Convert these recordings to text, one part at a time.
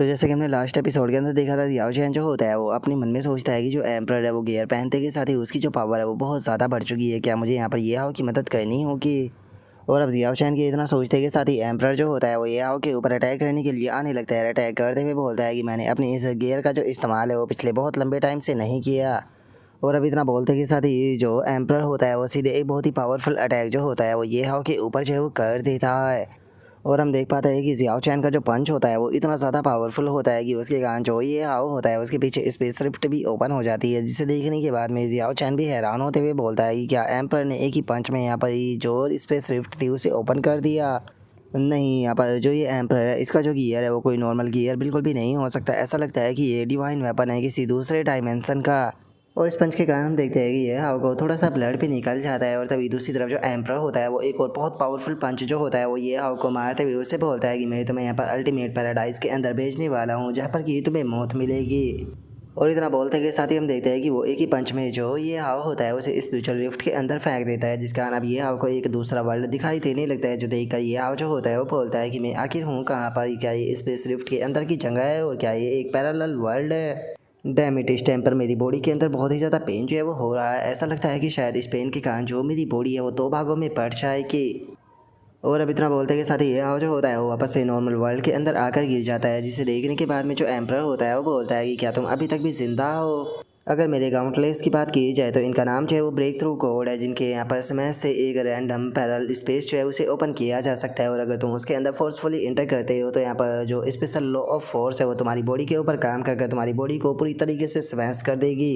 तो जैसे कि हमने लास्ट एपिसोड के अंदर देखा था, याओ चैन जो होता है वो अपने मन में सोचता है कि जो एम्परर है वो गियर पहनते के साथ ही उसकी जो पावर है वो बहुत ज़्यादा बढ़ चुकी है। क्या मुझे यहाँ पर ये हाओ की मदद करनी होगी? और अब याओ चैन के इतना सोचते के साथ ही एम्परर जो होता है वो ये हाओ के ऊपर अटैक करने के लिए आने लगता है। अटैक करते हुए बोलता है कि मैंने अपने इस गियर का जो इस्तेमाल है वो पिछले बहुत लंबे टाइम से नहीं किया। और अब इतना बोलते के साथ ही जो एम्परर होता है वो सीधे एक बहुत ही पावरफुल अटैक जो होता है वो ये हाओ के ऊपर जो है वो कर देता है। और हम देख पाते हैं कि जियाओ चैन का जो पंच होता है वो इतना ज़्यादा पावरफुल होता है कि उसके कारण जो ये हाओ होता है उसके पीछे स्पेस रिफ्ट भी ओपन हो जाती है, जिसे देखने के बाद में जियाओ चैन भी हैरान होते हुए बोलता है कि क्या एम्पर ने एक ही पंच में यहाँ पर ही जो स्पेस रिफ्ट थी उसे ओपन कर दिया? नहीं, यहाँ पर जो ये एम्पर है इसका जो गियर है वो कोई नॉर्मल गियर बिल्कुल भी नहीं हो सकता। ऐसा लगता है कि ये डिवाइन वेपन है किसी दूसरे डायमेंशन का। और इस पंच के कारण हम देखते हैं कि ये हाओ को थोड़ा सा ब्लड भी निकल जाता है। और तभी दूसरी तरफ जो एम्परर होता है वो एक और बहुत पावरफुल पंच जो होता है वो ये हाओ को मारते हुए उससे बोलता है कि मैं तुम्हें यहाँ पर अल्टीमेट पैराडाइज के अंदर भेजने वाला हूँ, जहाँ पर कि तुम्हें मौत मिलेगी। और इतना बोलते के साथ ही हम देखते हैं कि वो एक ही पंच में जो ये हाओ होता है उसे स्पिरिचुअल रिफ्ट के अंदर फेंक देता है, जिस कारण अब ये हाओ को एक दूसरा वर्ल्ड दिखाई देने लगता है। जो देखकर ये हाओ जो होता है वो बोलता है कि मैं आखिर हूँ कहाँ पर, क्या ये स्पेस रिफ्ट के अंदर की जगह है और क्या ये एक पैरेलल वर्ल्ड है? डैम इट, इस टाइम पर मेरी बॉडी के अंदर बहुत ही ज़्यादा पेन जो है वो हो रहा है। ऐसा लगता है कि शायद इस पेन के कारण जो मेरी बॉडी है वो दो भागों में बढ़ जाएगी। और अब इतना बोलते के साथ ही ये जो होता है वो वापस से नॉर्मल वर्ल्ड के अंदर आकर गिर जाता है, जिसे देखने के बाद में जो एम्परर होता है वो बोलता है कि क्या तुम अभी तक भी जिंदा हो? अगर मेरे काउंटलेस की बात की जाए तो इनका नाम जो है वो ब्रेक थ्रू कोड है, जिनके यहाँ पर स्मैश से एक रैंडम पैरेलल स्पेस जो है उसे ओपन किया जा सकता है। और अगर तुम उसके अंदर फोर्सफुली इंटर करते हो तो यहाँ पर जो स्पेशल लॉ ऑफ फोर्स है वो तुम्हारी बॉडी के ऊपर काम करके तुम्हारी बॉडी को पूरी तरीके से स्मैश कर देगी।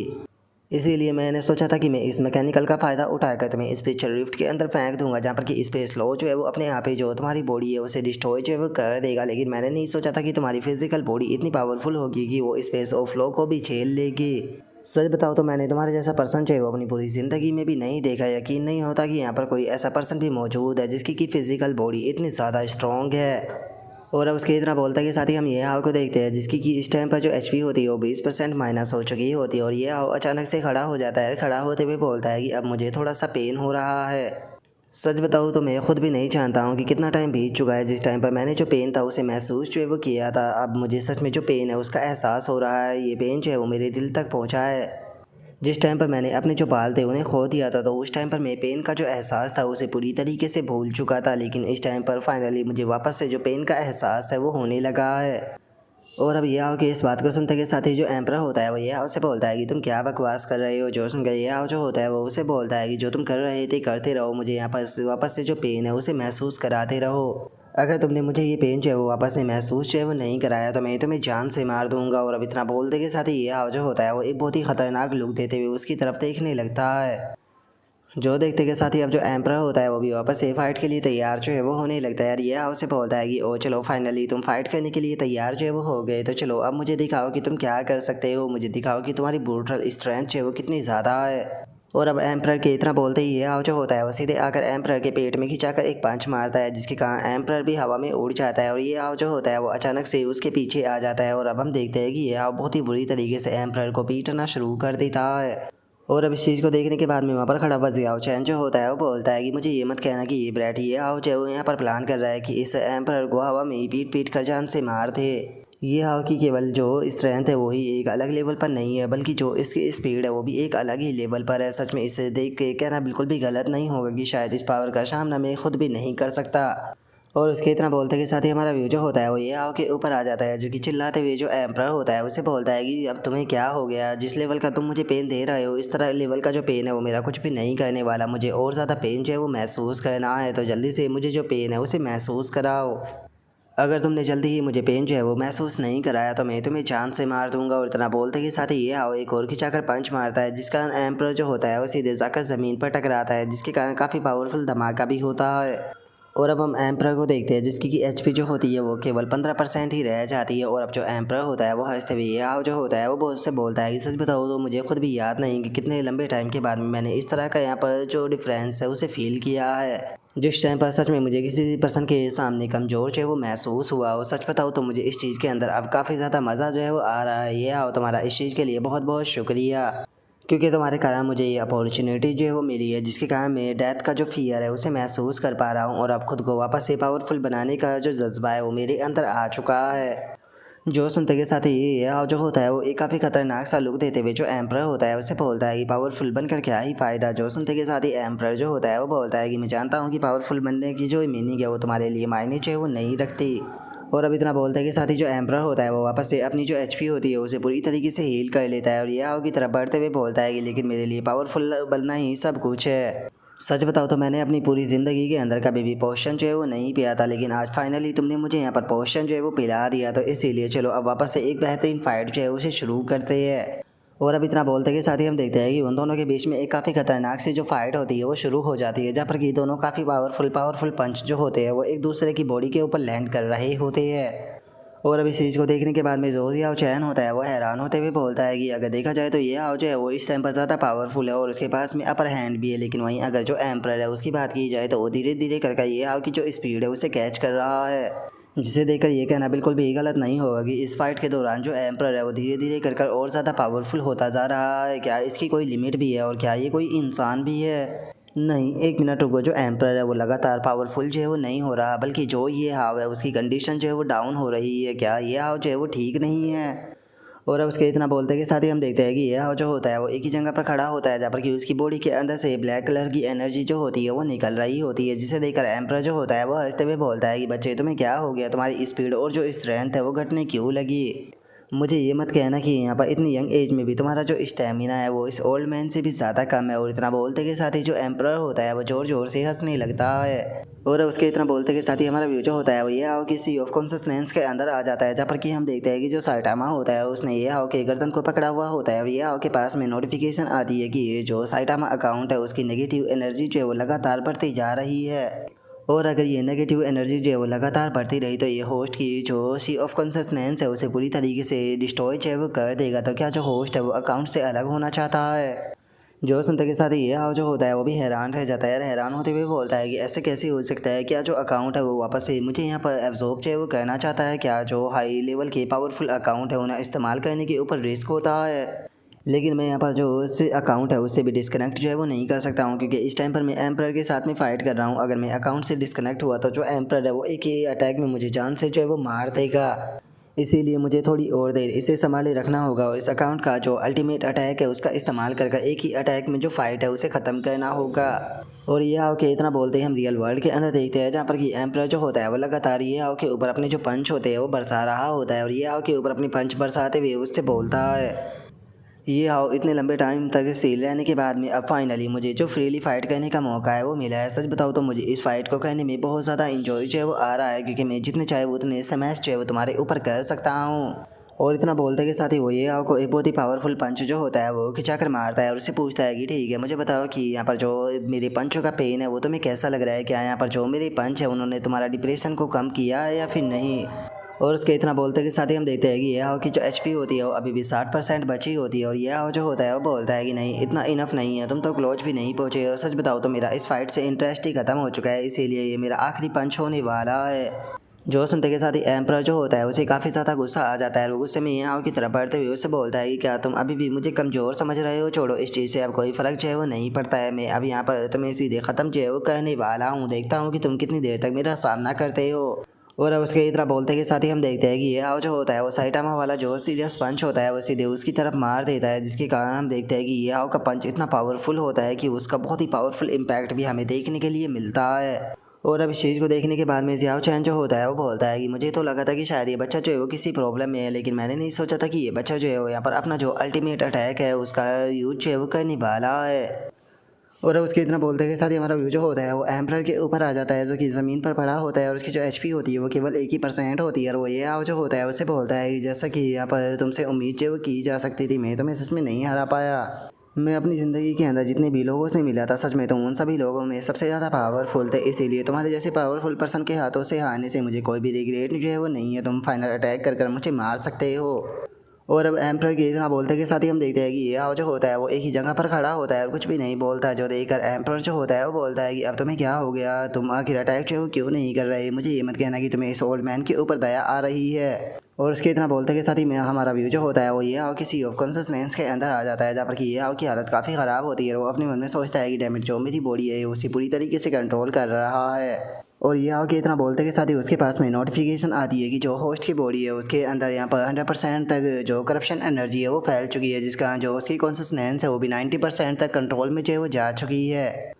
इसीलिए मैंने सोचा था कि मैं इस मैकेनिकल का फ़ायदा उठाकर तुम्हें स्पिरिचुअल रिफ्ट के अंदर फेंक दूंगा, जहाँ पर कि स्पेस लॉ जो है वो अपने आप ही जो तुम्हारी बॉडी है उसे डिस्ट्रॉय जो है वो कर देगा। लेकिन मैंने नहीं सोचा था कि तुम्हारी फिजिकल बॉडी इतनी पावरफुल होगी कि वो स्पेस ऑफ लॉ को भी झेल लेगी। सच बताओ तो मैंने तुम्हारे जैसा पर्सन जो है वो अपनी पूरी ज़िंदगी में भी नहीं देखा। यकीन नहीं होता कि यहाँ पर कोई ऐसा पर्सन भी मौजूद है जिसकी की फिजिकल बॉडी इतनी ज़्यादा स्ट्रॉन्ग है। और अब उसके इतना बोलता है कि साथ ही हम ये हाव को देखते हैं जिसकी कि इस टाइम पर जो एचपी होती है वो 20% माइनस हो चुकी होती है। और ये हाव अचानक से खड़ा हो जाता है। खड़ा होते हुए बोलता है कि अब मुझे थोड़ा सा पेन हो रहा है। सच बताऊँ तो मैं खुद भी नहीं जानता हूँ कि कितना टाइम बीत चुका है जिस टाइम पर मैंने जो पेन था उसे महसूस जो है वो किया था। अब मुझे सच में जो पेन है उसका एहसास हो रहा है। ये पेन जो है वो मेरे दिल तक पहुँचा है। जिस टाइम पर मैंने अपने जो बाल थे उन्हें खो दिया था तो उस टाइम पर मैं पेन का जो एहसास था उसे पूरी तरीके से भूल चुका था। लेकिन इस टाइम पर फाइनली मुझे वापस से जो पेन का एहसास है वो होने लगा है। और अब ये आओ कि इस बात को सुनते के साथ ही जो एम्परर होता है वो ये आओ से बोलता है कि तुम क्या बकवास कर रहे हो। जो सुनकर ये आओ जो होता है वो उसे बोलता है कि जो तुम कर रहे थे करते रहो, मुझे यहाँ पर वापस से जो पेन है उसे महसूस कराते रहो। अगर तुमने मुझे ये पेन जो है वो वापस से महसूस जो है वो नहीं कराया तो मैं तुम्हें जान से मार दूंगा। और अब इतना बोलते के साथ ही ये आओ जो होता है वो एक बहुत ही खतरनाक लुक देते हुए उसकी तरफ देखने लगता है। जो देखते के साथ ही अब जो एम्परर होता है वो भी वापस से फाइट के लिए तैयार जो है वो होने लगता है। यार ये हाउ से बोलता है कि ओ चलो फाइनली तुम फाइट करने के लिए तैयार जो है वो हो गए, तो चलो अब मुझे दिखाओ कि तुम क्या कर सकते हो। मुझे दिखाओ कि तुम्हारी ब्रूटल स्ट्रेंथ जो है वो कितनी ज़्यादा है। और अब एम्परर के इतना बोलते ही ये हाउ जो होता है वो सीधे आकर एम्परर के पेट में खिंचाकर एक पंच मारता है, जिसके कारण एम्परर भी हवा में उड़ जाता है। और ये हाउ जो होता है वो अचानक से उसके पीछे आ जाता है। और अब हम देखते हैं कि ये हाउ बहुत ही बुरी तरीके से एम्परर को पीटना शुरू कर देता है। और अब इस चीज़ को देखने के बाद में वहाँ पर खड़ा हुआ जियाओ चैन जो होता है वो बोलता है कि मुझे ये मत कहना कि ये ब्रैट ये हाउ जो है वो यहाँ पर प्लान कर रहा है कि इस एम्परर को हवा में ही पीट पीट कर जान से मार दे। ये हाउ की केवल जो स्ट्रेंथ है वही एक अलग लेवल पर नहीं है, बल्कि जो इसकी स्पीड है वो भी एक अलग ही लेवल पर है। सच में इसे देख के कहना बिल्कुल भी गलत नहीं होगा कि शायद इस पावर का सामना मैं खुद भी नहीं कर सकता। और उसके इतना बोलते के साथ ही हमारा व्यू जो होता है वो ये आओ के ऊपर आ जाता है, जो कि चिल्लाते हुए जो एम्परर होता है उसे बोलता है कि अब तुम्हें क्या हो गया, जिस लेवल का तुम मुझे पेन दे रहे हो इस तरह लेवल का जो पेन है वो मेरा कुछ भी नहीं करने वाला। मुझे और ज़्यादा पेन जो है वो महसूस करना है, तो जल्दी से मुझे जो पेन है उसे महसूस कराओ। अगर तुमने जल्दी ही मुझे पेन जो है वो महसूस नहीं कराया तो मैं तुम्हें जान से मार दूंगा। और इतना बोलते के साथ ही ये आओ एक और खिंचाकर पंच मारता है, जिस कारण एम्परर जो होता है वो सीधे जाकर ज़मीन पर टकराता है, जिसके कारण काफ़ी पावरफुल धमाका भी होता है। और अब हम एम्परर को देखते हैं जिसकी कि एचपी जो होती है वो केवल 15% ही रह जाती है। और अब जो एम्परर होता है वो हंसते हुए ये हाव जो होता है वो बहुत से बोलता है कि सच बताओ तो मुझे खुद भी याद नहीं कि कितने लंबे टाइम के बाद में मैंने इस तरह का यहाँ पर जो डिफरेंस है उसे फील किया है। जिस टाइम पर सच में मुझे किसी पर्सन के सामने कमज़ोर जो है वो महसूस हुआ। और सच बताऊँ तो मुझे इस चीज़ के अंदर अब काफ़ी ज़्यादा मज़ा जो है वो आ रहा है। ये आओ तुम्हारा इस चीज़ के लिए बहुत बहुत शुक्रिया, क्योंकि तुम्हारे कारण मुझे ये अपॉर्चुनिटी जो है वो मिली है, जिसके कारण मैं डेथ का जो फियर है उसे महसूस कर पा रहा हूँ। और अब खुद को वापस से पावरफुल बनाने का जो जज्बा है वो मेरे अंदर आ चुका है। जो सुनते के साथ ही ये आओ जो होता है वो एक काफ़ी खतरनाक सा लुक देते हुए जो एम्प्रर होता है उससे बोलता है कि पावरफुल बनकर क्या ही फ़ायदा। जो सुनते के साथ ही एम्प्रर जो होता है वो बोलता है कि मैं जानता हूँ कि पावरफुल बनने की जो मीनिंग है वो तुम्हारे लिए मायने जो है वो नहीं रखती। और अब इतना बोलते के साथ ही जो एम्प्रर होता है वो वापस से अपनी जो एचपी होती है उसे पूरी तरीके से हील कर लेता है और ये आओ की तरफ बढ़ते हुए बोलता है कि लेकिन मेरे लिए पावरफुल बनना ही सब कुछ है। सच बताओ तो मैंने अपनी पूरी ज़िंदगी के अंदर कभी भी पोशन जो है वो नहीं पिया था, लेकिन आज फाइनली तुमने मुझे यहाँ पर पोशन जो है वो पिला दिया, तो इसीलिए चलो अब वापस से एक बेहतरीन फाइट जो है उसे शुरू करते हैं। और अब इतना बोलते के साथ ही हम देखते हैं कि उन दोनों के बीच में एक काफ़ी खतरनाक सी जो फाइट होती है वो शुरू हो जाती है, जहाँ पर कि दोनों काफ़ी पावरफुल पंच जो होते हैं वो एक दूसरे की बॉडी के ऊपर लैंड कर रहे होते हैं। और अब इस चीज़ को देखने के बाद में जो याओ चैन होता है वो हैरान होते हुए बोलता है कि अगर देखा जाए तो ये आओ जो है वो इस टाइम पर ज़्यादा पावरफुल है और उसके पास में अपर हैंड भी है, लेकिन वहीं अगर जो एम्प्रर है उसकी बात की जाए तो वो धीरे धीरे करके ये आओ की जो स्पीड है उसे कैच कर रहा है। जिसे देखकर ये कहना बिल्कुल भी गलत नहीं होगा कि इस फाइट के दौरान जो एम्प्रर है वो धीरे धीरे कर और ज़्यादा पावरफुल होता जा रहा है। क्या इसकी कोई लिमिट भी है और क्या ये कोई इंसान भी है? नहीं, एक मिनट रुको, जो एम्प्रर है वो लगातार पावरफुल जो है वो नहीं हो रहा, बल्कि जो ये हाव है उसकी कंडीशन जो है वो डाउन हो रही है। क्या ये हाव जो है वो ठीक नहीं है? और अब उसके इतना बोलते के साथ ही हम देखते हैं कि ये हाव जो होता है वो एक ही जगह पर खड़ा होता है, जहाँ पर कि उसकी बॉडी के अंदर से ब्लैक कलर की एनर्जी जो होती है वो निकल रही होती है, जिसे देखकर एम्प्रर जो होता है वो हंसते हुए बोलता है कि बच्चे तुम्हें क्या हो गया, तुम्हारी स्पीड और जो स्ट्रेंथ है वो घटने क्यों लगी? मुझे ये मत कहना कि यहाँ पर इतनी यंग एज में भी तुम्हारा जो स्टेमिना है वो इस ओल्ड मैन से भी ज़्यादा कम है। और इतना बोलते के साथ ही जो एम्प्रर होता है वो ज़ोर ज़ोर से हंसने लगता है। और उसके इतना बोलते के साथ ही हमारा व्यू जो होता है वो ये आओ कि सी ऑफ कॉन्सियसनेस के अंदर आ जाता है, जहाँ पर कि हम देखते हैं कि जो साइटामा होता है उसने ये आओ के गर्दन को पकड़ा हुआ होता है और ये आओ के पास में नोटिफिकेशन आती है कि ये जो साइटामा अकाउंट है उसकी नेगेटिव एनर्जी जो है वो लगातार बढ़ती जा रही है। और अगर ये नेगेटिव एनर्जी जो है वो लगातार बढ़ती रही तो ये होस्ट की जो सी ऑफ कॉन्सियसनेस है उसे पूरी तरीके से डिस्ट्रॉय जो है वो कर देगा। तो क्या जो होस्ट है वो अकाउंट से अलग होना चाहता है? जो सुनते के साथ ही ये हाव जो होता है वो भी हैरान रह जाता है। हैरान होते हुए बोलता है कि ऐसे कैसे हो सकता है? क्या जो अकाउंट है वो वापस से मुझे यहाँ पर एब्जॉर्ब जो है वो करना चाहता है? क्या जो हाई लेवल के पावरफुल अकाउंट है उन्हें इस्तेमाल करने के ऊपर रिस्क होता है? लेकिन मैं यहाँ पर जो उससे अकाउंट है उससे भी डिस्कनेक्ट जो है वो नहीं कर सकता हूँ, क्योंकि इस टाइम पर मैं एम्प्रर के साथ में फ़ाइट कर रहा हूँ। अगर मैं अकाउंट से डिस्कनेक्ट हुआ तो जो एम्प्रर है वो एक ही अटैक में मुझे जान से जो है वो मार देगा। इसीलिए मुझे थोड़ी और देर इसे संभाले रखना होगा और इस अकाउंट का जो अल्टीमेट अटैक है उसका इस्तेमाल करके एक ही अटैक में जो फाइट है उसे ख़त्म करना होगा। और ये आओ के इतना बोलते हैं हम रियल वर्ल्ड के अंदर देखते हैं, जहाँ पर कि एम्प्रर जो होता है वो लगातार ये आओ के ऊपर अपने जो पंच होते हैं वो बरसा रहा होता है और ये आओ के ऊपर अपनी पंच बरसाते हुए उससे बोलता है ये आओ इतने लंबे टाइम तक सील रहने के बाद में अब फाइनली मुझे जो फ्रीली फाइट करने का मौका है वो मिला है। सच बताओ तो मुझे इस फाइट को करने में बहुत ज़्यादा इंजॉय जो है वो आ रहा है, क्योंकि मैं जितने चाहे उतने स्मैश जो है वो तुम्हारे ऊपर कर सकता हूँ। और इतना बोलते के साथ ही वो ये आओ को एक बहुत ही पावरफुल पंच जो होता है वो खिंचा कर मारता है और उससे पूछता है कि ठीक है मुझे बताओ कि यहाँ पर जो मेरे पंचों का पेन है वो तुम्हें कैसा लग रहा है? क्या यहाँ पर जो मेरे पंच है उन्होंने तुम्हारा डिप्रेशन को कम किया है या फिर नहीं? और उसके इतना बोलते के साथ ही हम देखते हैं कि ये आओ की जो एचपी होती है वो अभी भी 60% बची होती है और ये आओ जो होता है वो बोलता है कि नहीं इतना इनफ नहीं है, तुम तो क्लोज भी नहीं पहुँचे। और सच बताओ तो मेरा इस फाइट से इंटरेस्ट ही खत्म हो चुका है, इसीलिए ये मेरा आखिरी पंच होने वाला है। जो सुनते के साथ ही एम्प्रर जो होता है उसे काफ़ी ज़्यादा गुस्सा आ जाता है और गुस्से में यहाँ की तरफ बढ़ते हुए उससे बोलता है कि क्या तुम अभी भी मुझे कमज़ोर समझ रहे हो? छोड़ो, इस चीज़ से अब कोई फ़र्क जो है वो नहीं पड़ता है। मैं अब यहाँ पर तुम्हें सीधे ख़त्म जो है वो करने वाला हूँ, देखता हूँ कि तुम कितनी देर तक मेरा सामना करते हो। और अब उसके इतना बोलते के साथ ही हम देखते हैं कि ये आओ जो होता है वो साइटामा वाला जो सीरियस पंच होता है वो सीधे उसकी तरफ मार देता है, जिसके कारण हम देखते हैं कि ये आओ का पंच इतना पावरफुल होता है कि उसका बहुत ही पावरफुल इम्पैक्ट भी हमें देखने के लिए मिलता है। और अब इस चीज़ को देखने के बाद में जियाओ चैन जो होता है वो बोलता है कि मुझे तो लगा था कि शायद ये बच्चा जो है वो किसी प्रॉब्लम में है, लेकिन मैंने नहीं सोचा था कि ये बच्चा जो है वो यहाँ पर अपना जो अल्टीमेट अटैक है उसका यूज जो है वो करने वाला है। और उसके इतना बोलते के साथ ही हमारा व्यू जो होता है वो एम्प्रर के ऊपर आ जाता है, जो कि ज़मीन पर पड़ा होता है और उसकी जो एचपी होती है वो केवल 1% होती है। और वो ये आओ जो होता है उससे बोलता है कि जैसा कि यहाँ पर तुमसे उम्मीद जो की जा सकती थी, मैं तुम्हें सच में नहीं हरा पाया। मैं अपनी ज़िंदगी के अंदर जितने भी लोगों से मिला था सच में तो उन सभी लोगों में सबसे ज़्यादा पावरफुल थे, इसीलिए तुम्हारे जैसे पावरफुल पर्सन के हाथों से हारने से मुझे कोई भी रिग्रेट जो है वो नहीं है। तुम फाइनल अटैक कर मुझे मार सकते हो। और अब एम्प्रर के इतना बोलते के साथ ही हम देखते हैं कि ये आओ जो होता है वो एक ही जगह पर खड़ा होता है और कुछ भी नहीं बोलता, जो देखकर एम्प्रर जो होता है वो बोलता है कि अब तुम्हें क्या हो गया, तुम आखिर अटैक जो क्यों नहीं कर रहे? मुझे ये मत कहना कि तुम्हें इस ओल्ड मैन के ऊपर दया आ रही है। और उसके इतना बोलते के साथ ही मैं हमारा व्यू जो होता है वो ये आओ किसी ऑफ कॉन्सियसनेस के अंदर आ जाता है, जहाँ पर कि ये आओ की हालत काफ़ी ख़राब होती है। वो अपने मन में सोचता है कि डैमेज जो मेरी बॉडी है उसी पूरी तरीके से कंट्रोल कर रहा है। और ये आओ कि इतना बोलते के साथ ही उसके पास में नोटिफिकेशन आती है कि जो होस्ट की बॉडी है उसके अंदर यहाँ पर 100% तक जो करप्शन एनर्जी है वो फैल चुकी है, जिसका जो उसकी कॉन्सिस्टेंस है वो भी 90% तक कंट्रोल में जो है वो जा चुकी है।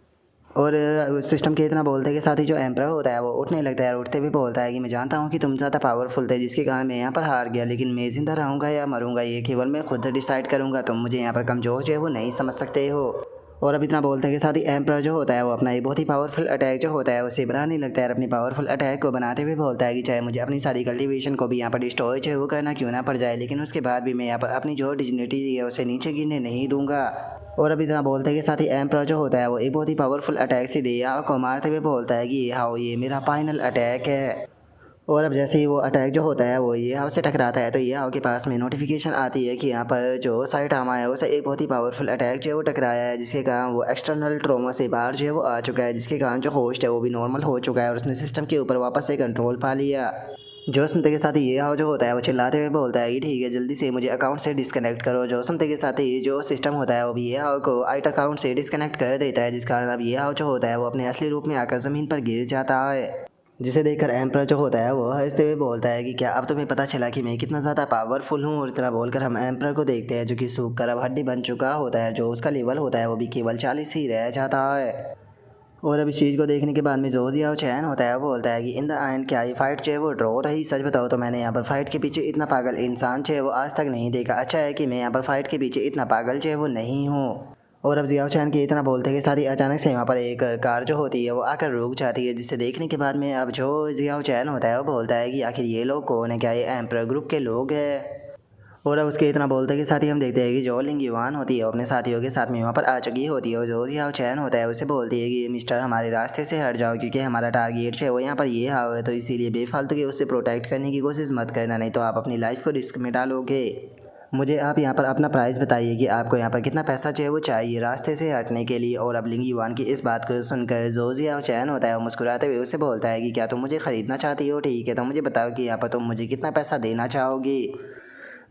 और सिस्टम के इतना बोलते के साथ ही जो एम्पर होता है वो उठने लगता है और उठते भी बोलता है कि मैं जानता हूँ कि तुम ज़्यादा पावरफुल थे, जिसके कारण मैं यहाँ पर हार गया, लेकिन मैं ज़िंदा रहूँगा या मरूँगा ये केवल मैं खुद डिसाइड करूँगा, तुम मुझे यहाँ पर कमज़ोर जो है वो नहीं समझ सकते हो। और अब इतना बोलते के साथ ही एम्पर जो होता है वो अपना एक बहुत ही पावरफुल अटैक जो होता है उसे बनाने लगता है और अपनी पावरफुल अटैक को बनाते हुए बोलता है कि चाहे मुझे अपनी सारी कल्टीवेशन को भी यहाँ पर डिस्ट्रॉय जो है वो करना क्यों ना पड़ जाए, लेकिन उसके बाद भी मैं यहाँ पर अपनी जो डिग्निटी है उसे नीचे गिरने नहीं दूंगा। और अब इतना बोलते के साथ ही एम्पर जो होता है वो एक बहुत ही पावरफुल अटैक से दिया को मारते हुए बोलता है कि हाँ ये मेरा फाइनल अटैक है। और अब जैसे ही वो अटैक जो होता है वो ये हाउ से टकराता है तो ये हाउ के पास में नोटिफिकेशन आती है कि यहाँ पर जो साइटामा है उसे एक बहुत ही पावरफुल अटैक जो है वो टकराया है, जिसके कारण वो एक्सटर्नल ट्रोमा से बाहर जो है वो आ चुका है, जिसके कारण जो होस्ट है वो भी नॉर्मल हो चुका है और उसने सिस्टम के ऊपर वापस से कंट्रोल पा लिया। जो सुनते के साथ ही ये हाउ जो होता है वो चिल्लाते हुए बोलता है कि ठीक है जल्दी से मुझे अकाउंट से डिस्कनेक्ट करो। जो सुनते के साथ ही जो सिस्टम होता है वो भी ये हाउ को आइट अकाउंट से डिस्कनेक्ट कर देता है, जिस कारण अब ये हाउ जो होता है वो अपने असली रूप में आकर ज़मीन पर गिर जाता है, जिसे देखकर एम्पर जो होता है वो हंसते हुए बोलता है कि क्या अब तुम्हें पता चला कि मैं कितना ज़्यादा पावरफुल हूँ। और इतना बोलकर हम एम्पर को देखते हैं जो कि सूख कर अब हड्डी बन चुका होता है, जो उसका लेवल होता है वो भी केवल 40 ही रह जाता है। और अब इस चीज़ को देखने के बाद में जो जिया चैन होता है वो बोलता है कि इन द एंड क्या ये फाइट जो है वो ड्रॉ रही। सच बताओ तो मैंने यहाँ पर फाइट के पीछे इतना पागल इंसान जो है वो आज तक नहीं देखा। अच्छा है कि मैं यहाँ पर फाइट के पीछे इतना पागल जो है वो नहीं हूँ। और अब जियाओ चैन के इतना बोलते के साथ ही अचानक से वहाँ पर एक कार जो होती है वो आकर रुक जाती है, जिसे देखने के बाद में अब जो जियाओ चैन होता है वो बोलता है कि आखिर ये लोग कौन है, क्या ये एम्पर ग्रुप के लोग हैं। और अब उसके इतना बोलते के साथ ही हम देखते हैं कि जो लिंग युवान होती है वो अपने साथियों के साथ में वहाँ पर आ चुकी होती है और जो जियाओ चैन होता है उसे बोलती है कि मिस्टर हमारे रास्ते से हट जाओ, क्योंकि हमारा टारगेट है वो यहाँ पर ये हाव है, तो इसीलिए बेफालतू के उससे प्रोटेक्ट करने की कोशिश मत करना, नहीं तो आप अपनी लाइफ को रिस्क में डालोगे। मुझे आप यहाँ पर अपना प्राइस बताइए कि आपको यहाँ पर कितना पैसा चाहिए वो चाहिए रास्ते से हटने के लिए। और अब लिंग युवान की इस बात को सुनकर जो जियाओ चैन होता है वो मुस्कुराते हुए उसे बोलता है कि क्या तुम मुझे ख़रीदना चाहती हो, ठीक है तो मुझे बताओ कि यहाँ पर तुम मुझे कितना पैसा देना चाहोगी।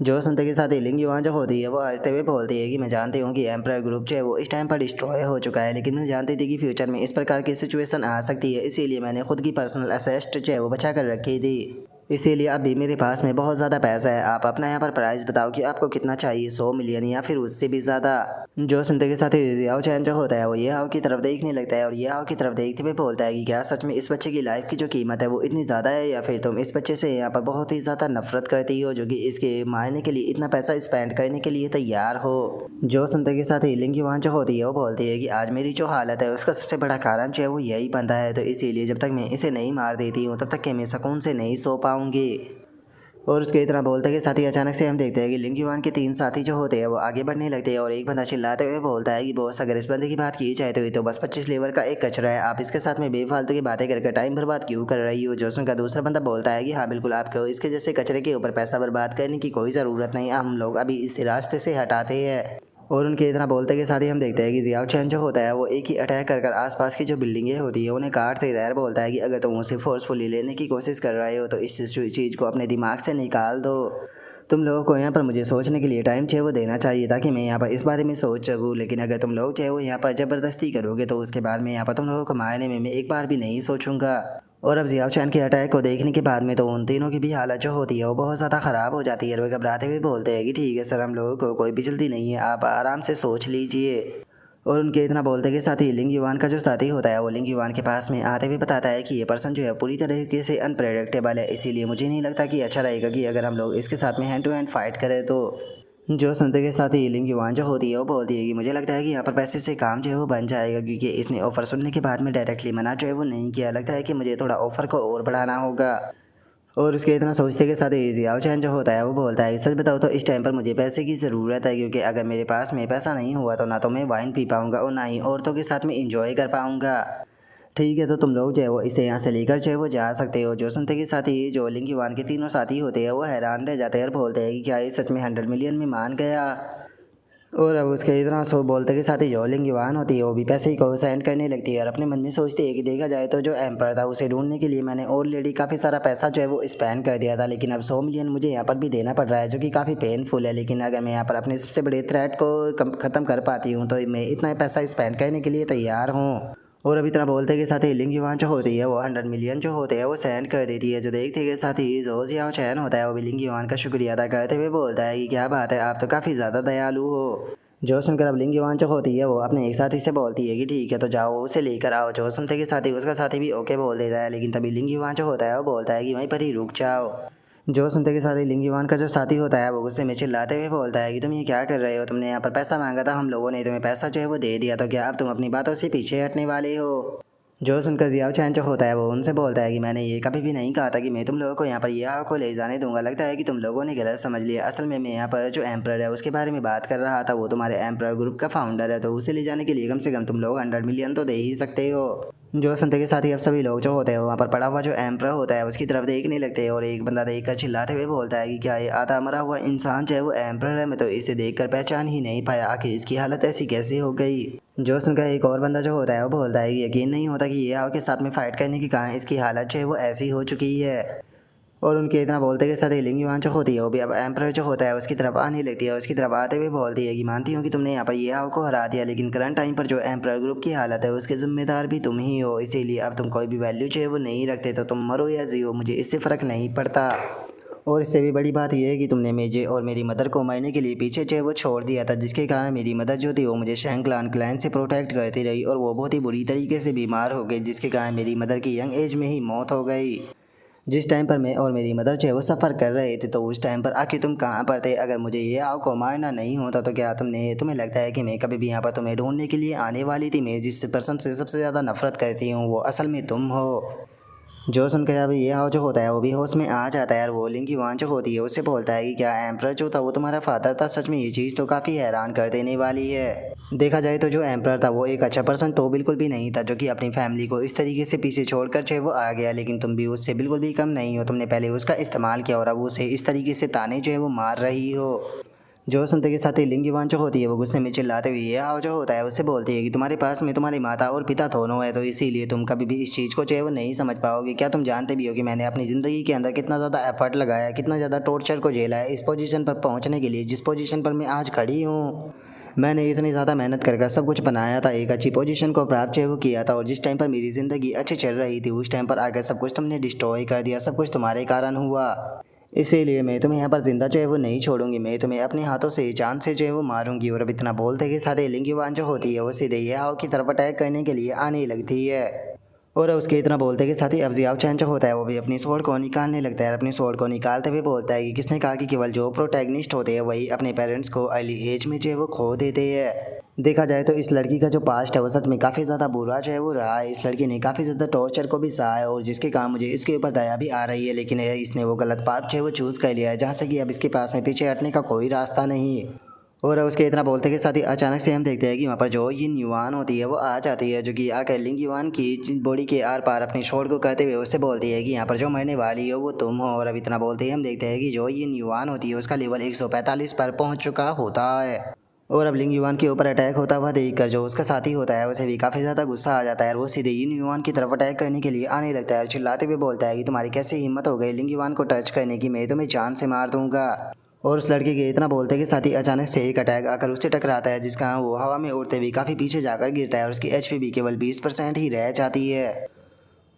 जो सुनते के साथ ही लिंग युवान जो होती है वो हंसते हुए बोलती है कि मैं जानती हूँ कि एम्पर ग्रुप जो है वो इस टाइम पर डिस्ट्रॉय हो चुका है, लेकिन मैं जानती थी कि फ्यूचर में इस प्रकार की सिचुएशन आ सकती है, इसीलिए मैंने खुद की पर्सनल असेस्ट जो है वो बचा कर रखी थी। इसीलिए अभी मेरे पास में बहुत ज़्यादा पैसा है, आप अपना यहाँ पर प्राइस बताओ कि आपको कितना चाहिए, 100 मिलियन या फिर उससे भी ज़्यादा। जो सुनते के साथ ही जियाओ चैन जो होता है वो ये हाउ की तरफ देखने लगता है और ये हाउ की तरफ देखते हुए बोलता है कि क्या सच में इस बच्चे की लाइफ की जो कीमत है वो इतनी ज़्यादा है, या फिर तुम इस बच्चे से यहाँ पर बहुत ही ज़्यादा नफरत करती हो जो कि इसके मारने के लिए इतना पैसा स्पेंड करने के लिए तैयार हो। जो सुनते के साथ ही लिंग युवान जो होती है वो बोलती है कि आज मेरी जो हालत है उसका सबसे बड़ा कारण जो है वो यही बनता है, तो इसीलिए जब तक मैं इसे नहीं मार देती हूँ तब तक कि मैं सुकून से नहीं सो पाऊँगी। और उसके इतना बोलते के साथ ही अचानक से हम देखते हैं कि लिंग युवान के 3 साथी जो होते हैं वो आगे बढ़ने लगते हैं और एक बंदा चिल्लाते हुए बोलता है कि बॉस अगर इस बंदे की बात की जाए तो ये तो बस 25 लेवल का एक कचरा है, आप इसके साथ में बेफालतू की बातें करके टाइम बर्बाद क्यों कर रही हो। जोसन का दूसरा बंदा बोलता है कि हाँ बिल्कुल, आपको इसके जैसे कचरे के ऊपर पैसा बर्बाद करने की कोई ज़रूरत नहीं, हम लोग अभी इस रास्ते से हटाते हैं। और उनके इतना बोलते के साथ ही हम देखते हैं कि जियाओ चैन जो होता है वो एक ही अटैक कर आसपास की जो बिल्डिंगें होती है उन्हें काटते देता है, बोलता है कि अगर तुम उसे फोर्सफुली लेने की कोशिश कर रहे हो तो इस चीज़ को अपने दिमाग से निकाल दो। तुम लोगों को यहाँ पर मुझे सोचने के लिए टाइम चाहिए वो देना चाहिए ताकि मैं यहाँ पर इस बारे में सोच सकूँ, लेकिन अगर तुम लोग चाहे वो यहाँ पर ज़बरदस्ती करोगे तो उसके बाद मैं यहाँ पर तुम लोगों को मारने में मैं एक बार भी नहीं सोचूंगा। और अब जियाओ चैन के अटैक को देखने के बाद में तो उन तीनों की भी हालत जो होती है वो बहुत ज़्यादा ख़राब हो जाती है। वो घबराते हुए बोलते हैं कि ठीक है सर, हम लोगों को कोई भी जल्दी नहीं है, आप आराम से सोच लीजिए। और उनके इतना बोलते के साथ ही लिंग युवान का जो साथी होता है वो लिंग युवान के पास में आते हुए बताता है कि ये पर्सन जो है पूरी तरीके से अनप्रेडिक्टेबल है, इसीलिए मुझे नहीं लगता कि अच्छा रहेगा कि अगर हम लोग इसके साथ में हैंड टू हैंड फाइट करें। तो जो सुनते के साथ ही लिंग युवान जो होती है वो बोलती है कि मुझे लगता है कि यहाँ पर पैसे से काम जो है वो बन जाएगा, क्योंकि इसने ऑफ़र सुनने के बाद में डायरेक्टली मना जो है वो नहीं किया, लगता है कि मुझे थोड़ा ऑफ़र को और बढ़ाना होगा। और उसके इतना सोचते के साथ ही जियाओ चैन जो होता है वो बोलता है सच बताओ तो इस टाइम पर मुझे पैसे की ज़रूरत है, क्योंकि अगर मेरे पास में पैसा नहीं हुआ तो ना तो मैं वाइन पी पाऊँगा और ना ही औरतों के साथ में इंजॉय कर पाऊँगा। ठीक है तो तुम लोग जो है वो इसे यहाँ से लेकर जो है वो जा सकते हो। जो सुनते के साथ ही जो लिंग युवान के तीनों साथी होते हैं वो हैरान रह जाते हैं और बोलते हैं कि क्या ये सच में 100 मिलियन में मान गया। और अब उसके इतना सो बोलते के साथ ही जो लिंग युवान होती है वो भी पैसे को सेंड करने लगती है और अपने मन में सोचती है कि देखा जाए तो जो एम्पर था उसे ढूंढने के लिए मैंने ऑलरेडी काफ़ी सारा पैसा जो है वो स्पेंड कर दिया था, लेकिन अब 100 मिलियन मुझे यहाँ पर भी देना पड़ रहा है जो कि काफ़ी पेनफुल है। लेकिन अगर मैं यहाँ पर अपने सबसे बड़े थ्रेट को ख़त्म कर पाती हूँ तो मैं इतना पैसा स्पेंड करने के लिए तैयार हूँ। और अभी इतना बोलते के साथ ही लिंग युवान जो होती है वो 100 मिलियन जो होते हैं वो सेंड कर देती है। जो देखते के साथ ही जो जियाओ चैन होता है वो भी लिंग युवान का शुक्रिया अदा करते हुए बोलता है कि क्या बात है, आप तो काफ़ी ज़्यादा दयालु हो। जो सुनकर अब लिंग युवान जो होती है वो अपने एक साथी से बोलती है कि ठीक है तो जाओ उसे लेकर आओ। जो सुनते के साथ ही उसका साथी भी ओके बोल देता है, लेकिन तभी लिंग युवान जो होता है वो बोलता है कि वहीं पर ही रुक जाओ। जो सुनते के साथ ही लिंग युवान का जो साथी होता है वो गुस्से में चिल्लाते हुए बोलता है कि तुम ये क्या कर रहे हो, तुमने यहाँ पर पैसा मांगा था, हम लोगों ने तुम्हें पैसा जो है वो दे दिया, तो क्या अब तुम अपनी बातों से पीछे हटने वाले हो। जो सुनकर जियाओ चैन जो होता है वो उनसे बोलता है कि मैंने ये कभी भी नहीं कहा था कि मैं तुम लोगों को यहाँ पर ये को ले जाने दूंगा, लगता है कि तुम लोगों ने गलत समझ लिया। असल में मैं यहाँ पर जो एम्प्रर है उसके बारे में बात कर रहा था, वो तुम्हारे एम्प्रर ग्रुप का फाउंडर है, तो उसे ले जाने के लिए कम से कम तुम लोग 100 मिलियन तो दे ही सकते हो। जो सुनते के साथ ही अब सभी लोग जो होते हैं वहाँ पर पड़ा हुआ जो एम्प्रर होता है उसकी तरफ देखने लगते हैं और एक बंदा देखकर चिल्लाते हुए बोलता है कि क्या ये आधा मरा हुआ इंसान जो है वो एम्प्रर है, मैं तो इसे देखकर पहचान ही नहीं पाया, आखिर इसकी हालत ऐसी कैसे हो गई। जो सुनकर एक और बंदा जो होता है वो बोलता है कि यकीन नहीं होता कि ये आओ के साथ में फाइट करने की कहाँ इसकी हालत जो है वो ऐसी हो चुकी है। और उनके इतना बोलते के साथ ही लिंग युवान जो होती है वो भी अब एम्प्रर जो होता है उसकी तरफ आने लगती है। उसकी तरफ आते हुए बोलती है कि मानती हूँ कि तुमने यहाँ पर ये आओ को हरा दिया, लेकिन करंट टाइम पर जो एम्प्रर ग्रुप की हालत है उसके जिम्मेदार भी तुम ही हो, इसीलिए अब तुम कोई भी वैल्यू जो है वो नहीं रखते, तो तुम मरो या जियो मुझे इससे फ़र्क नहीं पड़ता। और इससे भी बड़ी बात यह है कि तुमने मुझे और मेरी मदर को मरने के लिए पीछे जो है वो छोड़ दिया था, जिसके कारण मेरी मदर जो थी वो मुझे शैंग क्लैन से प्रोटेक्ट करती रही और वो बहुत ही बुरी तरीके से बीमार हो गई, जिसके कारण मेरी मदर की यंग एज में ही मौत हो गई। जिस टाइम पर मैं और मेरी मदर जो है वो सफ़र कर रहे थे, तो उस टाइम पर आखिर तुम कहाँ पर थे। अगर मुझे ये आओ को मारना नहीं होता तो क्या तुम्हें लगता है कि मैं कभी भी यहाँ पर तुम्हें ढूंढने के लिए आने वाली थी। मैं जिस पर्सन से सबसे ज़्यादा नफरत करती हूँ वो असल में तुम हो। जो सुनकर अब ये हाव जो होता है वो भी होश में आ जाता है और वो लिंग युवान जो होती है उससे बोलता है कि क्या एम्प्रर जो था वो तुम्हारा फादर था। सच में ये चीज़ तो काफ़ी हैरान कर देने वाली है। देखा जाए तो जो एम्प्रर था वो एक अच्छा पर्सन तो बिल्कुल भी नहीं था, जो कि अपनी फैमिली को इस तरीके से पीछे छोड़कर जो है वो आ गया, लेकिन तुम भी उससे बिल्कुल भी कम नहीं हो। तुमने पहले उसका इस्तेमाल किया और अब उसे इस तरीके से ताने जो है वो मार रही हो। जो सुनते के साथ ही लिंग युवान जो होती है वो गुस्से में चिल्लाते हुए ये आओ जो होता है उससे बोलती है कि तुम्हारे पास में तुम्हारी माता और पिता दोनों है, तो इसीलिए तुम कभी भी इस चीज़ को जो है वो नहीं समझ पाओगे। क्या तुम जानते भी हो कि मैंने अपनी ज़िंदगी के अंदर कितना ज़्यादा एफर्ट लगाया, कितना ज़्यादा टॉर्चर को झेला है इस पोजीशन पर पहुंचने के लिए, जिस पोजीशन पर मैं आज खड़ी हूँ। मैंने इतनी ज़्यादा मेहनत कर सब कुछ बनाया था, एक अच्छी पोजीशन को प्राप्त जो है वो किया था, और जिस टाइम पर मेरी ज़िंदगी अच्छी चल रही थी उस टाइम पर आकर सब कुछ तुमने डिस्ट्रॉय कर दिया, सब कुछ तुम्हारे कारण हुआ। इसीलिए मैं तुम्हें यहाँ पर जिंदा जो है वो नहीं छोड़ूंगी, मैं तुम्हें अपने हाथों से जान से जो है वो मारूंगी। और अब इतना बोलते के साथ ही लिंग युवान जो होती है वो सीधे ये हाव की तरफ अटैक करने के लिए आने लगती है। और उसके इतना बोलते के साथ ही अब जियाओ चैन जो होता है वो भी अपनी स्वॉर्ड को निकालने लगता है। अपनी स्वॉर्ड को निकालते हुए बोलता है कि किसने कहा कि केवल जो प्रोटैगनिस्ट होते हैं वही अपने पेरेंट्स को अर्ली एज में जो है वो खो देते हैं। देखा जाए तो इस लड़की का जो पास्ट है वो सच में काफ़ी ज़्यादा बुरा जो है वो रहा है। इस लड़की ने काफ़ी ज़्यादा टॉर्चर को भी सहा है और जिसके कारण मुझे इसके ऊपर दया भी आ रही है, लेकिन इसने वो गलत पाथ जो है वो चूज़ कर लिया है, जहाँ से कि अब इसके पास में पीछे हटने का कोई रास्ता नहीं। और उसके इतना बोलते के साथ ही अचानक से हम देखते हैं कि वहाँ पर जो ये युवान होती है वो आ जाती है, जो कि आकर लिंग युवान की बॉडी के आर पार अपनी शोर को कहते हुए उससे बोलती है कि यहाँ पर जो मरने वाली हो वो तुम हो। और अब इतना बोलते ही हम देखते हैं कि जो ये युवान होती है उसका लेवल 145 पर पहुँच चुका होता है। और अब लिंग युवान के ऊपर अटैक होता हुआ देखकर जो उसका साथी होता है उसे भी काफ़ी ज़्यादा गुस्सा आ जाता है और वो सीधे इन युवान की तरफ अटैक करने के लिए आने लगता है और चिल्लाते हुए बोलता है कि तुम्हारी कैसी हिम्मत हो गई लिंग युवान को टच करने की, मैं तुम्हें जान से मार दूंगा। और उस लड़के के इतना बोलते के साथ ही अचानक से एक अटैक आकर उससे टकराता है, जिसका वो हवा में उड़ते हुए काफ़ी पीछे जाकर गिरता है और उसकी एचपी भी केवल 20% ही रह जाती है।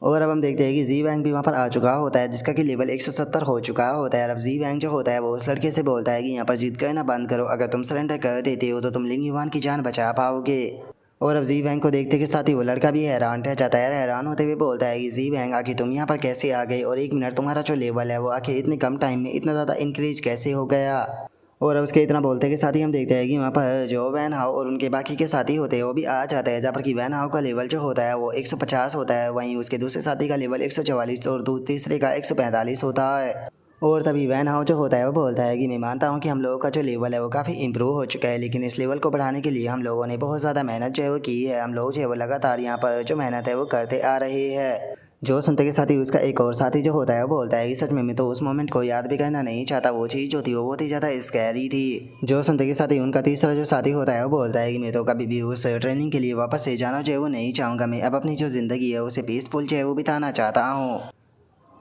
और अब हम देखते हैं कि जी वैंग भी वहाँ पर आ चुका होता है, जिसका कि लेवल 170 हो चुका होता है। अब जी वैंग जो होता है वो उस लड़के से बोलता है कि यहाँ पर जिद करना बंद करो, अगर तुम सरेंडर कर देते हो तो तुम लिंग युवान की जान बचा पाओगे। और अब जी वैंग को देखते के साथ ही वो लड़का भी हैरान रह जाता है। हैरान होते हुए बोलता है कि जी वैंग आखिर तुम यहाँ पर कैसे आ गए, और 1 मिनट तुम्हारा जो लेवल है वो आखिर इतने कम टाइम में इतना ज़्यादा इंक्रीज कैसे हो गया। और उसके इतना बोलते के साथ ही हम देखते हैं कि वहाँ पर जो वैन हाउ और उनके बाकी के साथी होते हैं वो भी आ जाते हैं, जहाँ पर कि वैन हाउ का लेवल जो होता है वो 150 होता है, वहीं उसके दूसरे साथी का लेवल 144 और तीसरे का 145 होता है। और तभी वैन हाउ जो होता है वो बोलता है कि मैं मानता हूँ कि हम लोगों का जो लेवल है वो काफ़ी इंप्रूव हो चुका है, लेकिन इस लेवल को बढ़ाने के लिए हम लोगों ने बहुत ज़्यादा मेहनत जो है वो की है। हम लोग जो है वो लगातार यहाँ पर जो मेहनत है वो करते आ रहे हैं। जो सुनते के साथ ही उसका एक और साथी जो होता है वो बोलता है कि सच में मैं तो उस मोमेंट को याद भी करना नहीं चाहता, वो चीज़ जो थी वो बहुत ही ज़्यादा स्कैरी थी। जो सुनते के साथ ही उनका तीसरा जो साथी होता है वो बोलता है कि मैं तो कभी भी उस ट्रेनिंग के लिए वापस से जाना जो है वो नहीं चाहूँगा, मैं अब अपनी जो ज़िंदगी है उसे पीसफुल जो है वो बिताना चाहता हूँ।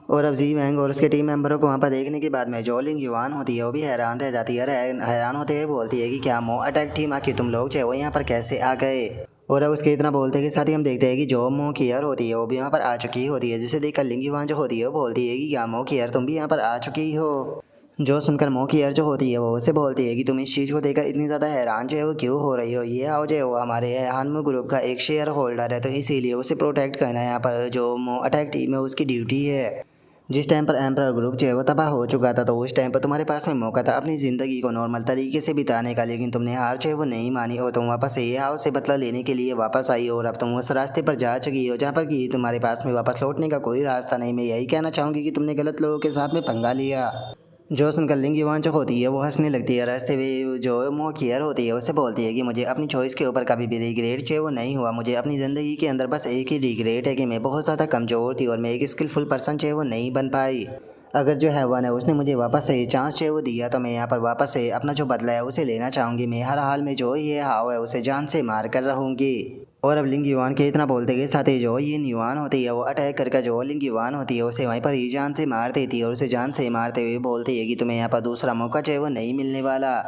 और अब जी वैंग और उसके टीम मेंबरों को वहाँ पर देखने के बाद में जो लिंग युवान होती है वो भी हैरान रह जाती है। हैरान होते हुए बोलती है कि क्या मो अटैक टीम आखिर तुम लोग जो है वो यहाँ पर कैसे आ गए। और अब उसके इतना बोलते के साथ ही हम देखते हैं कि जो मो कियर होती है वो भी यहाँ पर आ चुकी होती है, जिसे देखकर लिंग युवान जो होती है वो बोलती है कि क्या मो कियर तुम भी यहाँ पर आ चुकी हो। जो सुनकर मो कियर जो होती है वो उसे बोलती है कि तुम इस चीज़ को देखकर इतनी ज़्यादा हैरान जो है वो क्यों हो रही हो, ये आओ जो है वो हमारे हानमू ग्रुप का एक शेयर होल्डर है, तो इसीलिए उसे प्रोटेक्ट करना यहाँ पर जो मो अटैक टीम है उसकी ड्यूटी है। जिस टाइम पर एम्पर ग्रुप जो है वो तबाह हो चुका था, तो उस टाइम पर तुम्हारे पास में मौका था अपनी ज़िंदगी को नॉर्मल तरीके से बिताने का, लेकिन तुमने हार जो है वो नहीं मानी और तुम वापस ये हाउ से बदला लेने के लिए वापस आई और अब तुम उस रास्ते पर जा चुकी हो जहाँ पर कि तुम्हारे पास में वापस लौटने का कोई रास्ता नहीं। मैं यही कहना चाहूँगी कि तुमने गलत लोगों के साथ में पंगा लिया। जो सुनकर लिंग युवान जो होती है वो हंसने लगती है। रास्ते हुए जो मो कियर होती है उससे बोलती है कि मुझे अपनी चॉइस के ऊपर कभी भी रिग्रेट जो है वो नहीं हुआ। मुझे अपनी ज़िंदगी के अंदर बस एक ही रिग्रेट है कि मैं बहुत ज़्यादा कमज़ोर थी और मैं एक स्किलफुल पर्सन जो है वो नहीं बन पाई। अगर जो हैवान है उसने मुझे वापस से चांस जो है वो दिया, तो मैं यहाँ पर वापस से अपना जो बदला है उसे लेना चाहूँगी। मैं हर हाल में जो ये हाव है उसे जान से मार कर रहूँगी। और अब लिंग युवान के इतना बोलते के साथ ही जो ये युवान होती है वो अटैक करके जो लिंग युवान होती है उसे वहीं पर ही जान से मार देती है और उसे जान से मारते हुए बोलती है कि तुम्हें यहाँ पर दूसरा मौका जो है वो नहीं मिलने वाला।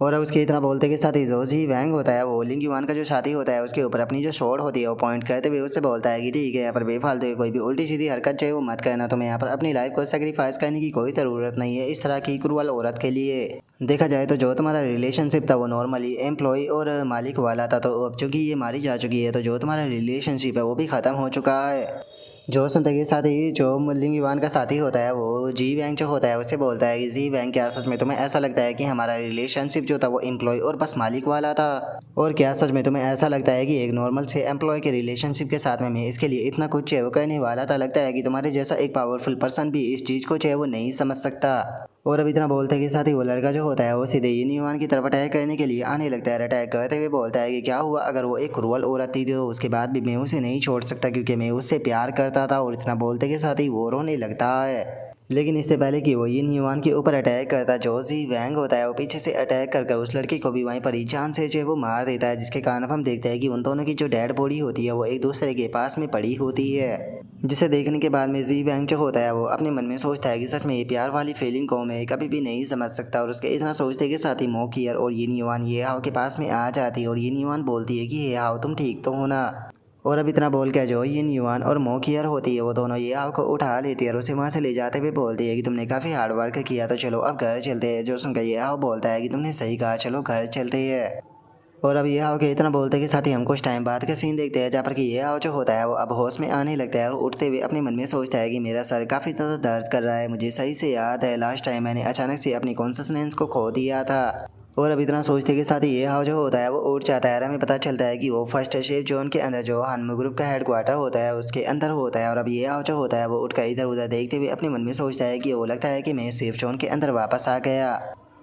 और अब उसके इतना बोलते के साथ ही जो जी वैंग होता है वो लिंग युवान का जो साथी होता है उसके ऊपर अपनी जो शॉट होती है वो पॉइंट करते हुए उससे बोलता है कि ठीक है, यहाँ पर बेफालतू कोई भी उल्टी सीधी हरकत जो है वो मत करना, तुम्हें यहाँ पर अपनी लाइफ को सेक्रीफाइस करने की कोई ज़रूरत नहीं है इस तरह की क्रूअल औरत के लिए। देखा जाए तो जो तुम्हारा रिलेशनशिप था वो नॉर्मली एम्प्लॉय और मालिक वाला था, तो अब चूंकि ये मारी जा चुकी है तो जो तुम्हारा रिलेशनशिप है वो भी ख़त्म हो चुका है। जो सुनते के साथ ही जो लिंग युवान का साथी होता है वो जी वैंग जो होता है उससे बोलता है कि जी वैंग, क्या सच में तुम्हें ऐसा लगता है कि हमारा रिलेशनशिप जो था वो एम्प्लॉय और बस मालिक वाला था? और क्या सच में तुम्हें ऐसा लगता है कि एक नॉर्मल से एम्प्लॉय के रिलेशनशिप के साथ में मैं इसके लिए इतना कुछ जो है वो करने वाला था? लगता है कि तुम्हारे जैसा एक पावरफुल पर्सन भी इस चीज़ को जो है वो नहीं समझ सकता। और अब इतना बोलते के साथ ही वो लड़का जो होता है वो सीधे yin युवान की तरफ अटैक करने के लिए आने लगता है। अटैक करते हुए बोलता है कि क्या हुआ अगर वो एक क्रूअल औरत थी तो उसके बाद भी मैं उसे नहीं छोड़ सकता क्योंकि मैं उससे प्यार करता था। और इतना बोलते के साथ ही वो रोने लगता है। लेकिन इससे पहले कि वो yin युवान के ऊपर अटैक करता, जो जी वैंग होता है वो पीछे से अटैक करके उस लड़की को भी वहीं पर ही जान से जो है वो मार देता है, जिसके कारण अब हम देखते हैं कि उन दोनों की जो डेड बॉडी होती है वो एक दूसरे के पास में पड़ी होती है। जिसे देखने के बाद में जी वैंग जो होता है वो अपने मन में सोचता है कि सच में ये प्यार वाली फीलिंग को मैं कभी भी नहीं समझ सकता। और उसके इतना सोचते के साथ ही मो कियर और yin युवान ये हाव के पास में आ जाती है और yin युवान बोलती है कि ये हाव तुम ठीक तो हो ना? और अब इतना बोल के जो yin युवान और मो कियर होती है वो दोनों ये हाव को उठा लेती है और उसे वहाँ से ले जाते हुए बोलती है कि तुमने काफ़ी हार्ड वर्क किया, तो चलो अब घर चलते हैं। जो सुनकर ये हाव बोलता है कि तुमने सही कहा, चलो घर चलते हैं। और अब ये हाव के इतना बोलते के साथ ही हम कुछ टाइम बाद का सीन देखते हैं जहाँ पर कि ये हाव जो होता है वो अब होश में आने लगता है और उठते हुए अपने मन में सोचता है कि मेरा सर काफ़ी ज़्यादा दर्द कर रहा है। मुझे सही से याद है लास्ट टाइम मैंने अचानक से अपनी कॉन्शसनेस को खो दिया था। और अब इतना सोचते के साथ ही ये हाव जो होता है वो उठ जाता है और हमें पता चलता है कि वो फर्स्ट शेप जोन के अंदर जो हानमू ग्रुप का हेडक्वार्टर होता है उसके अंदर होता है। और अब ये हाव जो होता है वो उठकर इधर उधर देखते हुए अपने मन में सोचता है कि वो लगता है कि मैं सेफ जोन के अंदर वापस आ गया।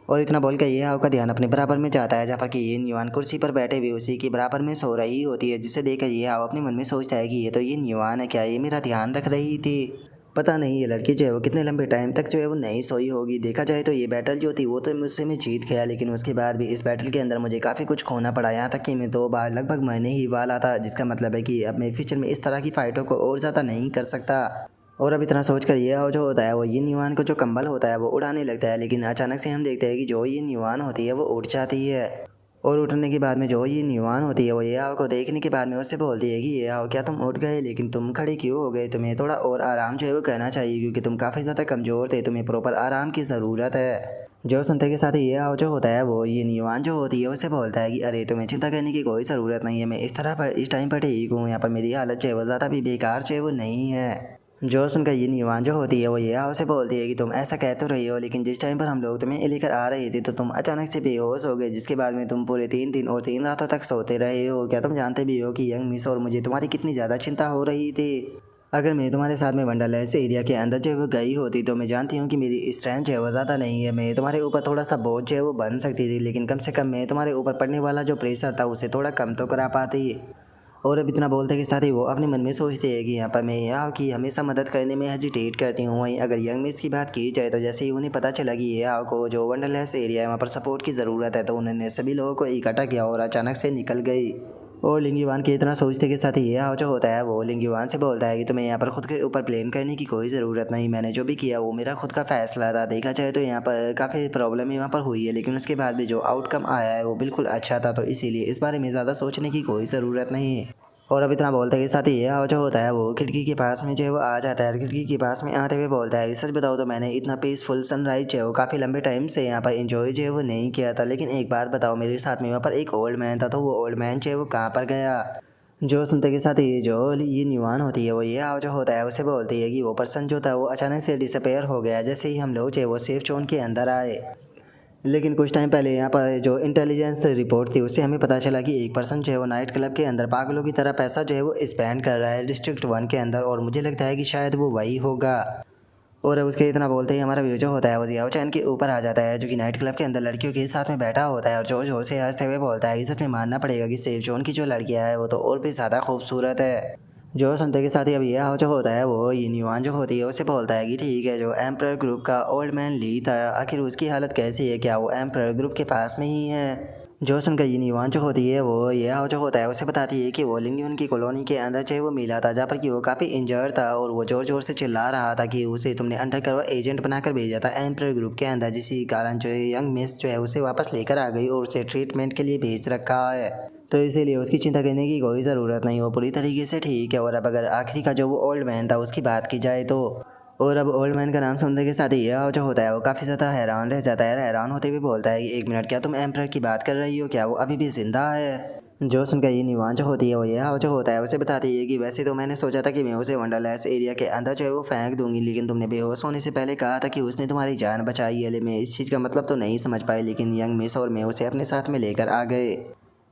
और इतना बोल के ये हाव का ध्यान अपने बराबर में जाता है जहाँ पर कि yin युवान कुर्सी पर बैठे हुए उसी के बराबर में सो रही होती है, जिसे देखकर ये हाव अपने मन में सोचता है कि ये तो yin युवान है, क्या ये मेरा ध्यान रख रही थी? पता नहीं ये लड़की जो है वो कितने लंबे टाइम तक जो है वो नहीं सोई होगी। देखा जाए तो ये बैटल जो थी वो तो मुझसे मैं जीत गया, लेकिन उसके बाद भी इस बैटल के अंदर मुझे काफ़ी कुछ खोना पड़ा, यहाँ तक कि मैं 2 बार लगभग मरने ही वाला था, जिसका मतलब है कि अब मैं फ्यूचर में इस तरह की फ़ाइटों को और ज़्यादा नहीं कर सकता। और अब इतना सोचकर ये हाव जो होता है वो yin युवान को जो कंबल होता है वो उड़ाने लगता है, लेकिन अचानक से हम देखते हैं कि जो yin युवान होती है वो उठ जाती है। और उठने के बाद में जो yin युवान होती है वो ये हाव को देखने के बाद में उससे बोलती है कि ये हाव, क्या तुम उठ गए, लेकिन तुम खड़े क्यों हो गए? तुम्हें थोड़ा और आराम जो है वो करना चाहिए क्योंकि तुम काफ़ी ज़्यादा कमज़ोर थे, तुम्हें प्रॉपर आराम की ज़रूरत है। जो सुनते के साथ ही ये हाव जो होता है वो yin युवान जो होती है उसे बोलता है कि अरे तुम्हें चिंता करने की कोई ज़रूरत नहीं है, मैं इस तरह पर इस टाइम पर ठीक हूँ, यहाँ पर मेरी हालत जो है वो ज़्यादा भी बेकार जो है वो नहीं है। जो सुनकर yin युवान जो होती है वो ये हाव से बोलती है कि तुम ऐसा कह तो रही हो, लेकिन जिस टाइम पर हम लोग तुम्हें लेकर आ रहे थे तो तुम अचानक से बेहोश हो गए, जिसके बाद में तुम पूरे 3 दिन और 3 रातों तक सोते रहे हो। क्या तुम जानते भी हो कि यंग मिस और मुझे तुम्हारी कितनी ज़्यादा चिंता हो रही थी? अगर मैं तुम्हारे साथ में वंडरलैंड से एरिया के अंदर जो है वो गई होती तो मैं जानती हूँ कि मेरी स्ट्रेंथ जो है वो ज़्यादा नहीं है, मैं तुम्हारे ऊपर थोड़ा सा बोझ जो है वो बन सकती थी, लेकिन कम से कम मैं तुम्हारे ऊपर पड़ने वाला जो प्रेशर था उसे थोड़ा कम तो करा पाती। और अब इतना बोलते के साथ ही वो अपने मन में सोचते हैं कि यहाँ पर मैं यहाँ की हमेशा मदद करने में हेजिटेट करती हूँ। वहीं अगर यंग मिस की बात की जाए तो जैसे ही उन्हें पता चला कि यहाँ को जो वंडरलैंड एरिया है वहाँ पर सपोर्ट की ज़रूरत है तो उन्होंने सभी लोगों को इकट्ठा किया और अचानक से निकल गई। और लिंगयुआन के इतना सोचते के साथ ही ये जो होता है वो लिंगयुआन से बोलता है कि तुम्हें यहाँ पर खुद के ऊपर ब्लेम करने की कोई ज़रूरत नहीं, मैंने जो भी किया वो मेरा खुद का फैसला था। देखा जाए तो यहाँ पर काफ़ी प्रॉब्लम यहाँ पर हुई है, लेकिन उसके बाद भी जो आउटकम आया है वो बिल्कुल अच्छा था, तो इसीलिए इस बारे में ज़्यादा सोचने की कोई ज़रूरत नहीं है। और अब इतना बोलते के साथ ही ये जो होता है वो खिड़की के पास में जो है वो आ जाता है। खिड़की के पास में आते हुए बोलता है, सच बताओ तो मैंने इतना पीसफुल सनराइज जो है वो काफ़ी लंबे टाइम से यहाँ पर एंजॉय जो है वो नहीं किया था। लेकिन एक बात बताओ, मेरे साथ में वहाँ पर एक ओल्ड मैन था, तो वो ओल्ड मैन जो है वो कहाँ पर गया? जो सुनते के साथ ये जो ये न्यूआन होती है वो ये जो होता है उसे बोलती है कि वो पर्सन जो था वो अचानक से डिसअपेयर हो गया जैसे ही हम लोग जो है वो सेफ जोन के अंदर आए। लेकिन कुछ टाइम पहले यहाँ पर जो इंटेलिजेंस रिपोर्ट थी उससे हमें पता चला कि एक पर्सन जो है वो नाइट क्लब के अंदर पागलों की तरह पैसा जो है वो स्पेंड कर रहा है डिस्ट्रिक्ट 1 के अंदर, और मुझे लगता है कि शायद वो वही होगा। और अब उसके इतना बोलते ही हमारा व्यू जो होता है वो जियाओ चैन के ऊपर आ जाता है, जो कि नाइट क्लब के अंदर लड़कियों के साथ में बैठा होता है और जोर जोर से हंसते हुए बोलता है कि सच में मानना पड़ेगा कि सेफ जोन की जो लड़कियां है वो तो और भी ज़्यादा खूबसूरत है। जो सुनते के साथ ही अब ये जो होता है वो ये न्यूआन जो होती है उसे बोलता है कि ठीक है, जो एम्प्रर ग्रुप का ओल्ड मैन ली था आखिर उसकी हालत कैसी है, क्या वो एम्प्रर ग्रुप के पास में ही है? जो सुनकर ये न्यूआन जो होती है वो ये जो होता है उसे बताती है कि वो लिंगयुन की कॉलोनी के अंदर जो है वो मिला था, जहाँ पर कि वो काफ़ी इंजर्ड था और वो जोर जोर से चिल्ला रहा था कि उसे तुमने अंडरकवर एजेंट बनाकर भेजा था एम्प्रर ग्रुप के अंदर, जिसके कारण जो है यंग मिस जो है उसे वापस लेकर आ गई और उसे ट्रीटमेंट के लिए भेज रखा है। तो इसीलिए उसकी चिंता करने की कोई ज़रूरत नहीं, वो पूरी तरीके से ठीक है। और अब अगर आखिरी का जो वो ओल्ड मैन था उसकी बात की जाए तो, और अब ओल्ड मैन का नाम सुनने के साथ ही यह जो होता है वो काफ़ी ज़्यादा हैरान रह जाता है। हैरान होते हुए बोलता है कि एक मिनट, क्या तुम एम्प्रर की बात कर रही हो? क्या वो अभी भी ज़िंदा है? जो सुनकर ये न्यूआन जो होती है वो यह जो होता है उसे बताती है कि वैसे तो मैंने सोचा था कि मैं उसे वंडरलैंड एरिया के अंदर जो है वो फेंक दूंगी, लेकिन तुमने बेहोश होने से पहले कहा था कि उसने तुम्हारी जान बचाई है। मैं इस चीज़ का मतलब तो नहीं समझ पाई, लेकिन यंग मिस और मैं उसे अपने साथ में लेकर आ गए।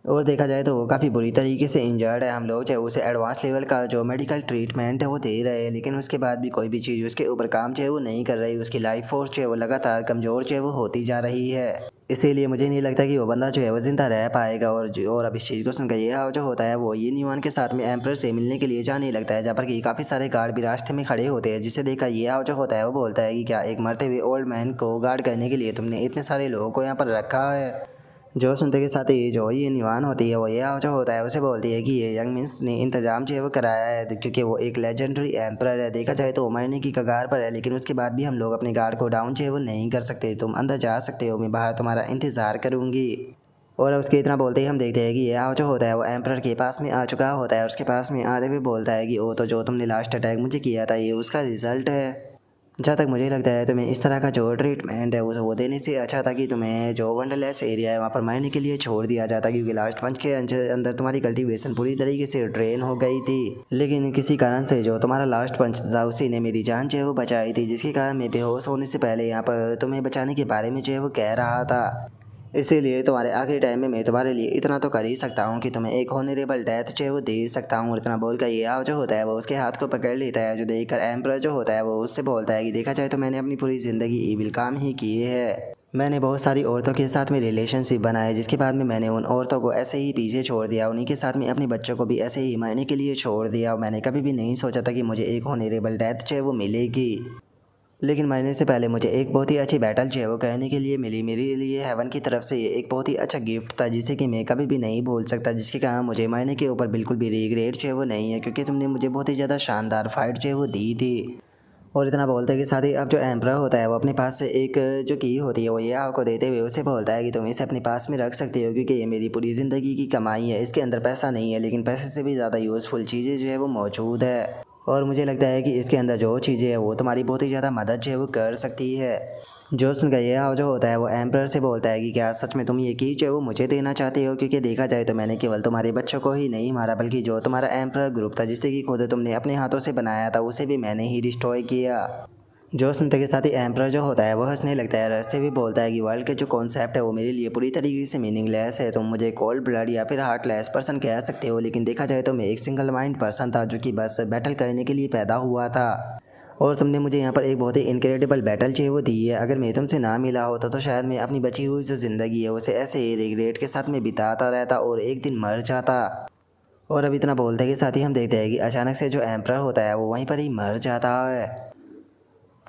और देखा जाए तो वो काफ़ी बुरी तरीके से इंजर्ड है। हम लोग जो है उसे एडवांस लेवल का जो मेडिकल ट्रीटमेंट है वो दे रहे हैं, लेकिन उसके बाद भी कोई भी चीज़ उसके ऊपर काम जो है वो नहीं कर रही। उसकी लाइफ फोर्स जो है वो लगातार कमज़ोर जो है वो होती जा रही है। इसीलिए मुझे नहीं लगता कि वो बंदा जो है वो ज़िंदा रह पाएगा। और अब इस चीज़ को सुनकर ये जो होता है वो ये न्यूआन के साथ में एम्प्रर से मिलने के लिए जाने लगता है, जहाँ पर कि काफ़ी सारे गार्ड भी रास्ते में खड़े होते हैं। जिसे देखा ये जो होता है वो बोलता है कि क्या एक मरते हुए ओल्ड मैन को गार्ड करने के लिए तुमने इतने सारे लोगों को यहाँ पर रखा है? जो सुनते के साथ ही जो ये न्यूआन होती है वो ये जो होता है उसे बोलती है कि ये यंग मिन्स ने इंतजाम जो है वो कराया है, क्योंकि वो एक लेजेंडरी एम्प्रर है। देखा जाए तो वो मरने की कगार पर है, लेकिन उसके बाद भी हम लोग अपने गार्ड को डाउन जो है वो नहीं कर सकते। तुम अंदर जा सकते हो, मैं बाहर तुम्हारा इंतज़ार करूँगी। और उसके इतना बोलते ही हम देखते हैं कि ये जो होता है वो एम्प्रर के पास में आ चुका होता है। उसके पास में आते हुए बोलता है कि वो तो जो तुमने लास्ट अटैक मुझे किया था ये उसका रिजल्ट है। जहाँ तक मुझे लगता है तुम्हें इस तरह का जो ट्रीटमेंट है वो देने से अच्छा था कि तुम्हें जो वंडरलैंड एरिया है वहाँ पर मरने के लिए छोड़ दिया जाता, क्योंकि लास्ट पंच के अंदर तुम्हारी कल्टीवेशन पूरी तरीके से ड्रेन हो गई थी। लेकिन किसी कारण से जो तुम्हारा लास्ट पंच था उसी ने मेरी जान जो है वो बचाई थी, जिसके कारण मैं बेहोश होने से पहले यहाँ पर तुम्हें बचाने के बारे में जो है वो कह रहा था। इसीलिए तुम्हारे आखिरी टाइम में मैं तुम्हारे लिए इतना तो कर ही सकता हूँ कि तुम्हें एक ऑनरेबल डेथ जो है वो दे सकता हूँ। और इतना बोलकर ये जो होता है वो उसके हाथ को पकड़ लेता है, जो देखकर एम्प्रर जो होता है वो उससे बोलता है कि देखा जाए तो मैंने अपनी पूरी ज़िंदगी ईविल काम ही किए है। मैंने बहुत सारी औरतों के साथ में रिलेशनशिप बनाए, जिसके बाद में मैंने उन औरतों को ऐसे ही पीछे छोड़ दिया, उन्हीं के साथ में अपने बच्चों को भी ऐसे ही मरने के लिए छोड़ दिया। मैंने कभी भी नहीं सोचा था कि मुझे एक ऑनरेबल डेथ जो है वो मिलेगी, लेकिन मरने से पहले मुझे एक बहुत ही अच्छी बैटल जो है वो कहने के लिए मिली। मेरे लिए हेवन की तरफ से ये एक बहुत ही अच्छा गिफ्ट था, जिसे कि मैं कभी भी नहीं भूल सकता, जिसके कारण मुझे मरने के ऊपर बिल्कुल भी रिग्रेट जो है वो नहीं है, क्योंकि तुमने मुझे बहुत ही ज़्यादा शानदार फाइट जो है वो दी थी। और इतना बोलते के साथ ही अब जो एम्प्रर होता है वो अपने पास से एक जो की होती है वो ये आपको देते हुए उसे बोलता है कि तुम इसे अपने पास में रख सकते हो, क्योंकि ये मेरी पूरी ज़िंदगी की कमाई है। इसके अंदर पैसा नहीं है, लेकिन पैसे से भी ज़्यादा यूज़फुल चीज़ें जो है वो मौजूद है, और मुझे लगता है कि इसके अंदर जो चीज़ें हैं वो तुम्हारी बहुत ही ज़्यादा मदद जो है वो कर सकती है। जो सुनकर ये जो होता है वो एम्प्रर से बोलता है कि क्या सच में तुम ये की जो है वो मुझे देना चाहते हो? क्योंकि देखा जाए तो मैंने केवल तुम्हारे बच्चों को ही नहीं मारा, बल्कि जो तुम्हारा एम्प्रर ग्रुप था जिससे कि खुद तुमने अपने हाथों से बनाया था उसे भी मैंने ही डिस्ट्रॉय किया। जो सुनते के साथ ही एम्प्रर जो होता है वो हंसने लगता है। रास्ते भी बोलता है कि वर्ल्ड के जो कॉन्सेप्ट है वो मेरे लिए पूरी तरीके से मीनिंगलेस है। तुम मुझे कोल्ड ब्लड या फिर हार्टलेस पर्सन कह सकते हो, लेकिन देखा जाए तो मैं एक सिंगल माइंड पर्सन था जो कि बस बैटल करने के लिए पैदा हुआ था। और तुमने मुझे यहाँ पर एक बहुत ही इनक्रेडिबल बैटल जो है वो दी है। अगर मैं तुमसे ना मिला होता तो शायद मैं अपनी बची हुई जो ज़िंदगी है उसे ऐसे ही रिग्रेट के साथ में बिताता रहता और एक दिन मर जाता। और अब इतना बोलते के साथ ही हम देखते हैं कि अचानक से जो एम्प्रर होता है वो वहीं पर ही मर जाता है।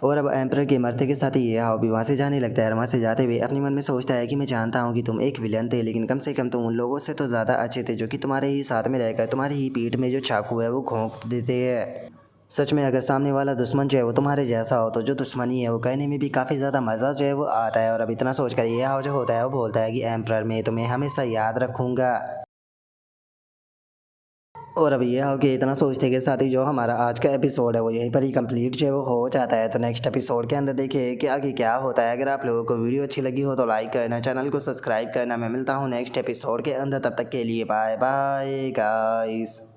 और अब एम्पर के मरते के साथ ही ये हाउ भी वहाँ से जाने लगता है और वहाँ से जाते हुए अपने मन में सोचता है कि मैं जानता हूँ कि तुम एक विलन थे, लेकिन कम से कम तुम उन लोगों से तो ज़्यादा अच्छे थे जो कि तुम्हारे ही साथ में रहकर तुम्हारी ही पीठ में जो चाकू है वो घोंप देते हैं। सच में अगर सामने वाला दुश्मन जो है वो तुम्हारे जैसा हो तो जो दुश्मनी है वो कहने में भी काफ़ी ज़्यादा मज़ा जो है वो आता है। और अब इतना सोचकर ये हाउ जो होता है वो बोलता है कि एम्प्रर मैं तुम्हें हमेशा याद रखूँगा। और अब ये हो कि इतना सोचते के साथ ही जो हमारा आज का एपिसोड है वो यहीं पर ही कंप्लीट जो है वो हो जाता है। तो नेक्स्ट एपिसोड के अंदर देखिए कि आगे क्या होता है। अगर आप लोगों को वीडियो अच्छी लगी हो तो लाइक करना, चैनल को सब्सक्राइब करना। मैं मिलता हूँ नेक्स्ट एपिसोड के अंदर, तब तक के लिए बाय बाय गाइस।